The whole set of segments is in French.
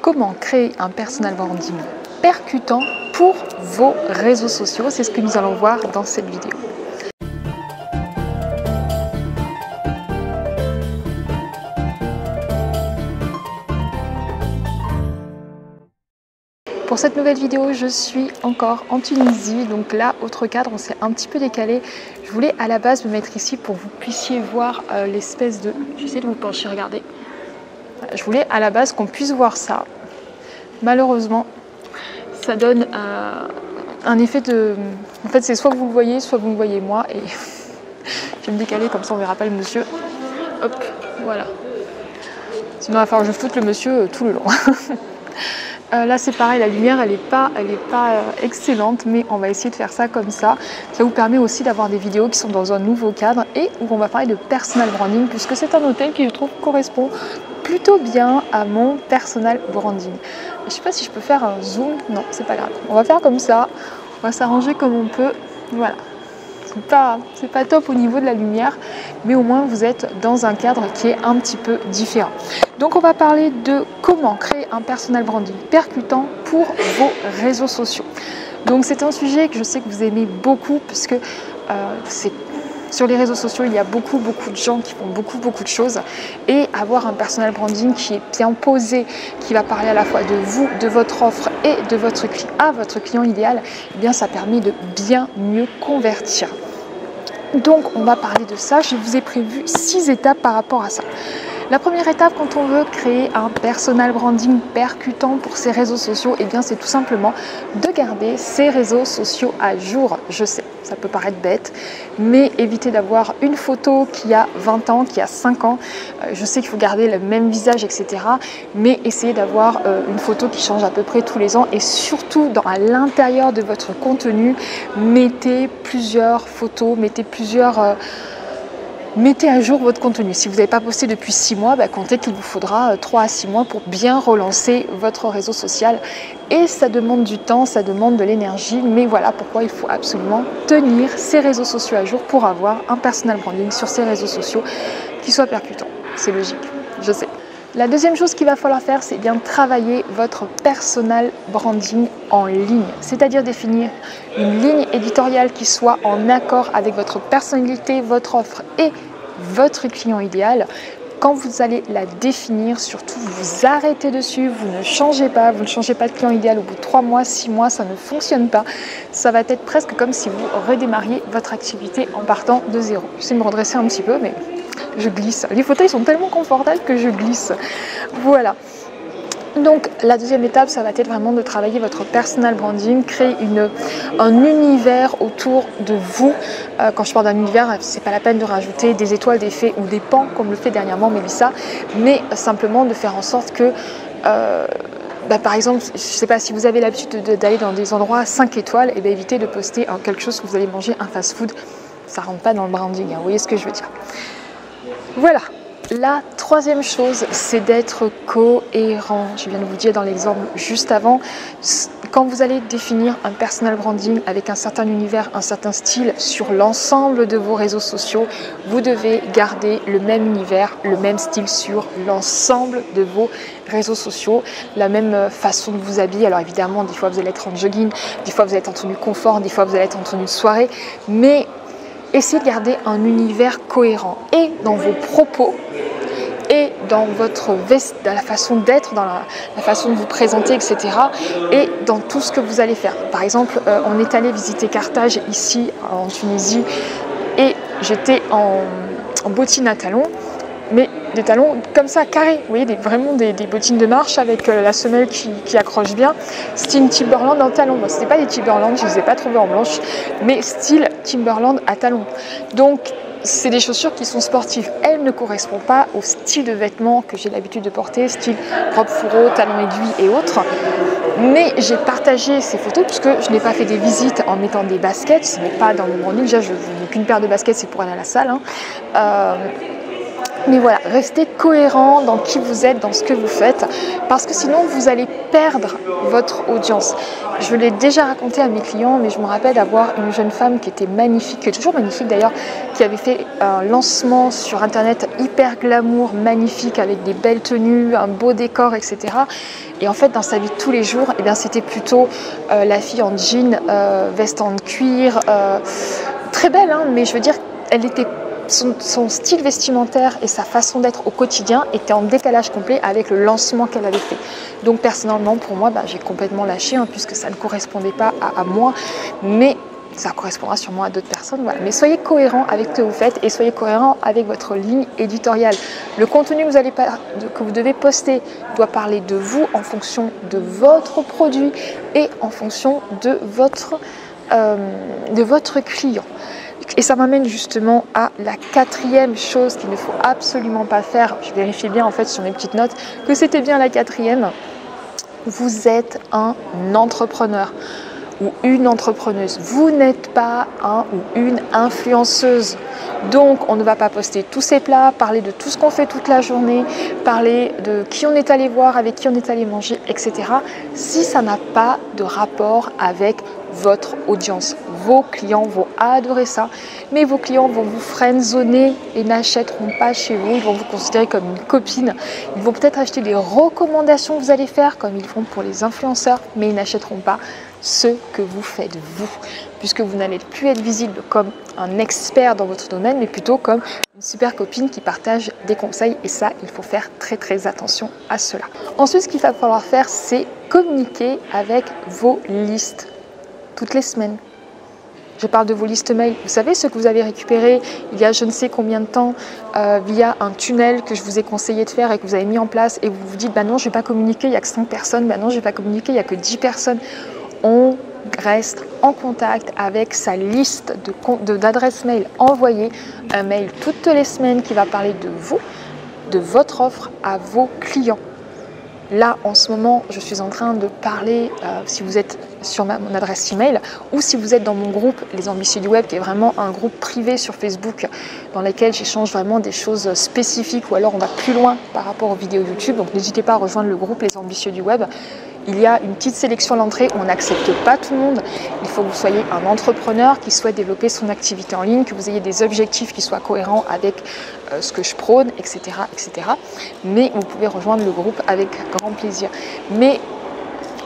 comment créer un personal branding percutant pour vos réseaux sociaux. C'est ce que nous allons voir dans cette vidéo. Pour cette nouvelle vidéo, je suis encore en Tunisie, donc là, autre cadre, on s'est un petit peu décalé. Je voulais à la base me mettre ici pour que vous puissiez voir l'espèce de... J'essaie de vous pencher, regardez. Je voulais à la base qu'on puisse voir ça. Malheureusement, ça donne un effet de... En fait, c'est soit vous le voyez, soit vous me voyez moi. Et je vais me décaler, comme ça on verra pas le monsieur. Hop, voilà. Sinon, il va falloir que je floute le monsieur tout le long. Là c'est pareil, la lumière elle est pas excellente, mais on va essayer de faire ça comme ça. Ça vous permet aussi d'avoir des vidéos qui sont dans un nouveau cadre et où on va parler de personal branding, puisque c'est un hôtel qui je trouve correspond plutôt bien à mon personal branding. Je sais pas si je peux faire un zoom, non c'est pas grave. On va faire comme ça, on va s'arranger comme on peut, voilà. C'est pas top au niveau de la lumière, mais au moins vous êtes dans un cadre qui est un petit peu différent. Donc on va parler de comment créer un personal branding percutant pour vos réseaux sociaux. Donc c'est un sujet que je sais que vous aimez beaucoup, puisque sur les réseaux sociaux, il y a beaucoup de gens qui font beaucoup de choses, et avoir un personal branding qui est bien posé, qui va parler à la fois de vous, de votre offre et de votre client idéal, eh bien ça permet de bien mieux convertir. Donc on va parler de ça. Je vous ai prévu 6 étapes par rapport à ça. La première étape quand on veut créer un personal branding percutant pour ses réseaux sociaux, eh bien c'est tout simplement de garder ses réseaux sociaux à jour. Je sais, ça peut paraître bête, mais évitez d'avoir une photo qui a 20 ans, qui a 5 ans. Je sais qu'il faut garder le même visage, etc. Mais essayez d'avoir une photo qui change à peu près tous les ans, et surtout à l'intérieur de votre contenu, mettez plusieurs photos, mettez à jour votre contenu. Si vous n'avez pas posté depuis 6 mois, comptez qu'il vous faudra 3 à 6 mois pour bien relancer votre réseau social. Et ça demande du temps, ça demande de l'énergie, mais voilà pourquoi il faut absolument tenir ses réseaux sociaux à jour pour avoir un personal branding sur ses réseaux sociaux qui soit percutant. C'est logique, je sais. La deuxième chose qu'il va falloir faire, c'est bien travailler votre personal branding en ligne, c'est-à-dire définir une ligne éditoriale qui soit en accord avec votre personnalité, votre offre et votre client idéal. Quand vous allez la définir, surtout vous arrêtez dessus, vous ne changez pas de client idéal au bout de 3 mois, 6 mois, ça ne fonctionne pas. Ça va être presque comme si vous redémarriez votre activité en partant de zéro. J'essaie de me redresser un petit peu, mais je glisse. Les fauteuils sont tellement confortables que je glisse. Voilà. Donc la deuxième étape, ça va être vraiment de travailler votre personal branding, créer un univers autour de vous. Quand je parle d'un univers, c'est pas la peine de rajouter des étoiles, des fées ou des pans comme le fait dernièrement Mélissa, mais simplement de faire en sorte que par exemple, je ne sais pas, si vous avez l'habitude d'aller dans des endroits 5 étoiles, et évitez de poster quelque chose que vous allez manger, un fast-food. Ça ne rentre pas dans le branding, hein, vous voyez ce que je veux dire. Voilà. La troisième chose, c'est d'être cohérent. Je viens de vous dire dans l'exemple juste avant, quand vous allez définir un personal branding avec un certain univers, un certain style sur l'ensemble de vos réseaux sociaux, vous devez garder le même univers, le même style sur l'ensemble de vos réseaux sociaux, la même façon de vous habiller. Alors évidemment, des fois vous allez être en jogging, des fois vous allez être en tenue confort, des fois vous allez être en tenue de soirée, mais essayez de garder un univers cohérent et dans vos propos et dans votre dans la façon d'être, dans la façon de vous présenter, etc. et dans tout ce que vous allez faire. Par exemple, on est allé visiter Carthage ici en Tunisie et j'étais en bottines à talons, mais des talons comme ça, carrés, vous voyez, vraiment des bottines de marche avec la semelle qui accroche bien, style Timberland en talons. Bon, c'était pas des Timberland, je ne les ai pas trouvés en blanche, mais style Timberland à talons. Donc, c'est des chaussures qui sont sportives. Elles ne correspondent pas au style de vêtements que j'ai l'habitude de porter, style robe fourreau, talons aiguilles et autres. Mais j'ai partagé ces photos puisque je n'ai pas fait des visites en mettant des baskets, ce n'est pas dans mon branding. Déjà, je n'ai qu'une paire de baskets, c'est pour aller à la salle. Mais voilà, restez cohérent dans qui vous êtes, dans ce que vous faites, parce que sinon vous allez perdre votre audience. Je l'ai déjà raconté à mes clients, mais je me rappelle d'avoir une jeune femme qui était magnifique, qui est toujours magnifique d'ailleurs, qui avait fait un lancement sur internet hyper glamour, magnifique, avec des belles tenues, un beau décor, etc. Et en fait, dans sa vie de tous les jours, eh bien, c'était plutôt la fille en jean, veste en cuir, très belle, hein, mais je veux dire, elle était son style vestimentaire et sa façon d'être au quotidien était en décalage complet avec le lancement qu'elle avait fait. Donc personnellement, pour moi, j'ai complètement lâché, hein, puisque ça ne correspondait pas à moi, mais ça correspondra sûrement à d'autres personnes. Voilà. Mais soyez cohérent avec ce que vous faites et soyez cohérent avec votre ligne éditoriale. Le contenu que vous devez poster doit parler de vous en fonction de votre produit et en fonction de votre client. Et ça m'amène justement à la 4e chose qu'il ne faut absolument pas faire. Je vérifiais bien en fait sur mes petites notes que c'était bien la 4e. Vous êtes un entrepreneur ou une entrepreneuse. Vous n'êtes pas un ou une influenceuse. Donc, on ne va pas poster tous ces plats, parler de tout ce qu'on fait toute la journée, parler de qui on est allé voir, avec qui on est allé manger, etc. si ça n'a pas de rapport avec votre audience. Vos clients vont adorer ça, mais vos clients vont vous friendzoner et n'achèteront pas chez vous. Ils vont vous considérer comme une copine. Ils vont peut-être acheter des recommandations que vous allez faire, comme ils font pour les influenceurs, mais ils n'achèteront pas ce que vous faites vous, puisque vous n'allez plus être visible comme un expert dans votre domaine, mais plutôt comme une super copine qui partage des conseils, et ça, il faut faire très très attention à cela. Ensuite, ce qu'il va falloir faire, c'est communiquer avec vos listes toutes les semaines. Je parle de vos listes mail. Vous savez, ce que vous avez récupéré il y a je ne sais combien de temps via un tunnel que je vous ai conseillé de faire et que vous avez mis en place, et vous vous dites, non, je ne vais pas communiquer, il n'y a que 5 personnes, non, je ne vais pas communiquer, il n'y a que 10 personnes. On reste en contact avec sa liste d'adresses mail. Envoyez un mail toutes les semaines qui va parler de vous, de votre offre à vos clients. Là, en ce moment, je suis en train de parler, si vous êtes sur mon adresse email ou si vous êtes dans mon groupe Les Ambitieux du Web, qui est vraiment un groupe privé sur Facebook dans lequel j'échange vraiment des choses spécifiques, ou alors on va plus loin par rapport aux vidéos YouTube. Donc n'hésitez pas à rejoindre le groupe Les Ambitieux du Web. Il y a une petite sélection à l'entrée où on n'accepte pas tout le monde. Il faut que vous soyez un entrepreneur qui souhaite développer son activité en ligne, que vous ayez des objectifs qui soient cohérents avec ce que je prône, etc., etc. Mais vous pouvez rejoindre le groupe avec grand plaisir. Mais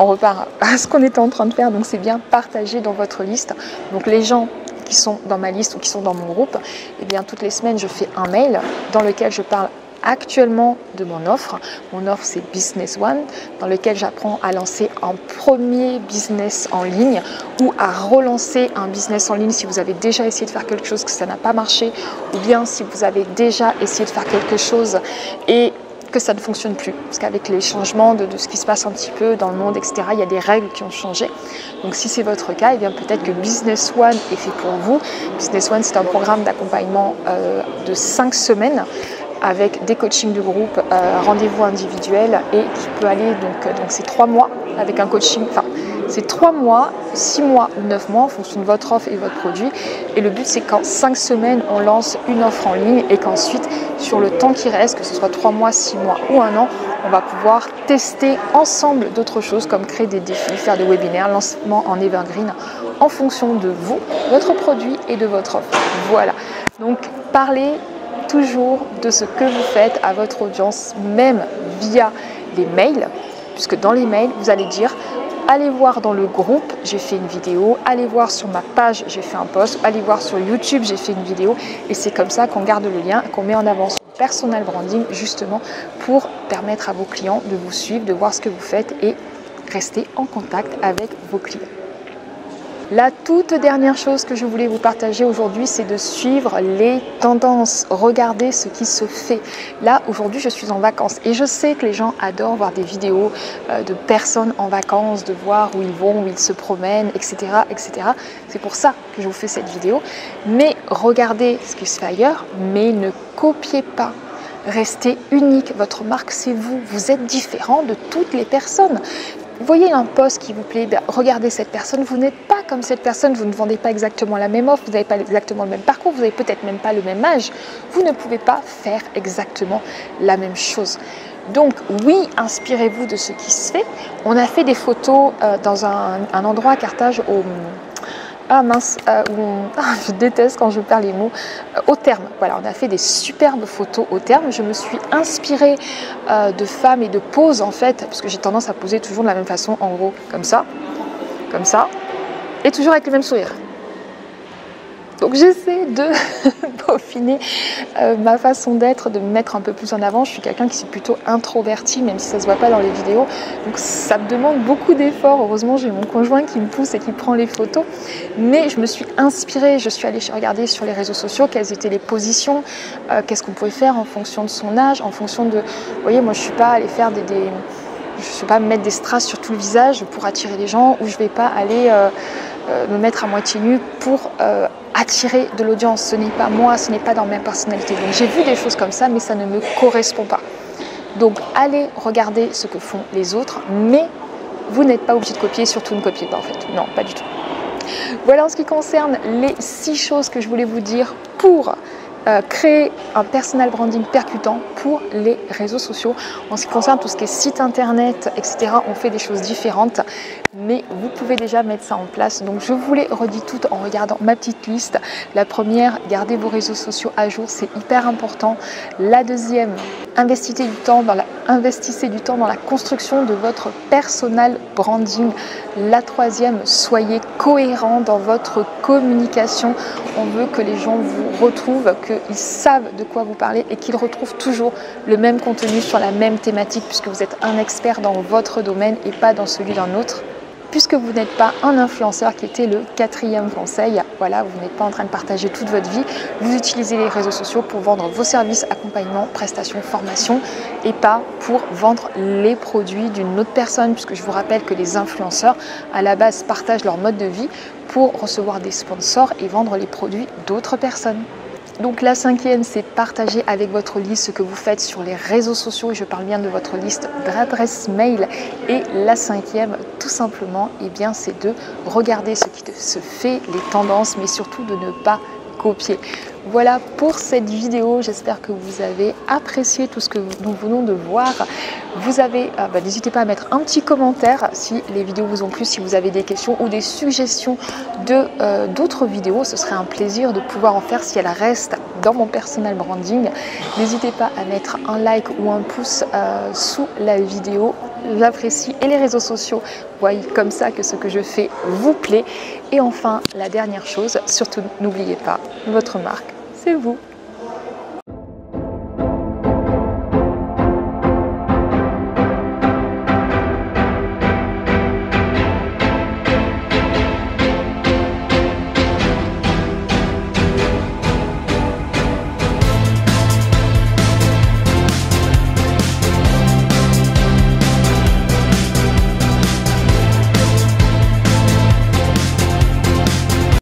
on repart à ce qu'on était en train de faire, donc c'est bien partager dans votre liste. Donc les gens qui sont dans ma liste ou qui sont dans mon groupe, eh bien toutes les semaines je fais un mail dans lequel je parle actuellement de mon offre. Mon offre, c'est Business One, dans lequel j'apprends à lancer un premier business en ligne ou à relancer un business en ligne si vous avez déjà essayé de faire quelque chose que ça n'a pas marché, ou bien si vous avez déjà essayé de faire quelque chose et que ça ne fonctionne plus. Parce qu'avec les changements de ce qui se passe un petit peu dans le monde, etc., il y a des règles qui ont changé. Donc si c'est votre cas, eh bien peut-être que Business One est fait pour vous. Business One, c'est un programme d'accompagnement de 5 semaines avec des coachings de groupe, rendez-vous individuels, et qui peut aller, donc c'est 3 mois avec un coaching, enfin c'est 3 mois, 6 mois ou 9 mois en fonction de votre offre et de votre produit. Et le but, c'est qu'en 5 semaines, on lance une offre en ligne et qu'ensuite, sur le temps qui reste, que ce soit 3 mois, 6 mois ou 1 an, on va pouvoir tester ensemble d'autres choses comme créer des défis, faire des webinaires, lancement en evergreen en fonction de vous, votre produit et de votre offre. Voilà. Donc, parlez toujours de ce que vous faites à votre audience, même via les mails, puisque dans les mails, vous allez dire: allez voir dans le groupe, j'ai fait une vidéo, allez voir sur ma page, j'ai fait un post, allez voir sur YouTube, j'ai fait une vidéo, et c'est comme ça qu'on garde le lien, qu'on met en avant son personal branding, justement pour permettre à vos clients de vous suivre, de voir ce que vous faites et rester en contact avec vos clients. La toute dernière chose que je voulais vous partager aujourd'hui, c'est de suivre les tendances. Regardez ce qui se fait. Là, aujourd'hui, je suis en vacances et je sais que les gens adorent voir des vidéos de personnes en vacances, de voir où ils vont, où ils se promènent, etc., etc. C'est pour ça que je vous fais cette vidéo. Mais regardez ce qui se fait ailleurs, mais ne copiez pas. Restez unique. Votre marque, c'est vous. Vous êtes différent de toutes les personnes. voyez un post qui vous plaît, ben, regardez cette personne, vous n'êtes pas comme cette personne, vous ne vendez pas exactement la même offre, vous n'avez pas exactement le même parcours, vous n'avez peut-être même pas le même âge, vous ne pouvez pas faire exactement la même chose. Donc oui, inspirez-vous de ce qui se fait. On a fait des photos dans un endroit à Carthage je déteste quand je perds les mots, au terme. Voilà, on a fait des superbes photos au terme. Je me suis inspirée de femmes et de poses en fait, parce que j'ai tendance à poser toujours de la même façon, en gros, comme ça, et toujours avec le même sourire. Donc j'essaie de peaufiner ma façon d'être, de me mettre un peu plus en avant. Je suis quelqu'un qui est plutôt introverti, même si ça ne se voit pas dans les vidéos. Donc ça me demande beaucoup d'efforts. Heureusement, j'ai mon conjoint qui me pousse et qui prend les photos. Mais je me suis inspirée, je suis allée regarder sur les réseaux sociaux quelles étaient les positions, qu'est-ce qu'on pouvait faire en fonction de son âge, en fonction de... Vous voyez, moi je ne suis pas allée faire je ne vais pas me mettre des strass sur tout le visage pour attirer les gens, ou je ne vais pas aller me mettre à moitié nue pour attirer de l'audience. Ce n'est pas moi, ce n'est pas dans ma personnalité. Donc j'ai vu des choses comme ça, mais ça ne me correspond pas. Donc allez regarder ce que font les autres, mais vous n'êtes pas obligé de copier, surtout ne copiez pas en fait. Non, pas du tout. Voilà en ce qui concerne les 6 choses que je voulais vous dire pour créer un personal branding percutant pour les réseaux sociaux. En ce qui concerne tout ce qui est site internet, etc., on fait des choses différentes, mais vous pouvez déjà mettre ça en place. Donc je vous les redis toutes en regardant ma petite liste. La première, gardez vos réseaux sociaux à jour, c'est hyper important. La deuxième, investissez du temps dans la construction de votre personal branding. La troisième, soyez cohérent dans votre communication. On veut que les gens vous retrouvent, qu'ils savent de quoi vous parlez et qu'ils retrouvent toujours le même contenu sur la même thématique, puisque vous êtes un expert dans votre domaine et pas dans celui d'un autre. Puisque vous n'êtes pas un influenceur, qui était le 4e conseil, voilà, vous n'êtes pas en train de partager toute votre vie, vous utilisez les réseaux sociaux pour vendre vos services, accompagnement, prestations, formation, et pas pour vendre les produits d'une autre personne, puisque je vous rappelle que les influenceurs, à la base, partagent leur mode de vie pour recevoir des sponsors et vendre les produits d'autres personnes. Donc la 5e, c'est partager avec votre liste ce que vous faites sur les réseaux sociaux. Et je parle bien de votre liste d'adresses mail. Et la 5e, tout simplement, eh bien, c'est de regarder ce qui se fait, les tendances, mais surtout de ne pas copier. Voilà pour cette vidéo, j'espère que vous avez apprécié tout ce que nous venons de voir. Vous avez, n'hésitez pas à mettre un petit commentaire si les vidéos vous ont plu, si vous avez des questions ou des suggestions d'autres vidéos. Ce serait un plaisir de pouvoir en faire si elles restent dans mon personal branding. N'hésitez pas à mettre un like ou un pouce sous la vidéo. J'apprécie, et les réseaux sociaux voyez comme ça que ce que je fais vous plaît. Et enfin, la dernière chose, surtout n'oubliez pas, votre marque, c'est vous.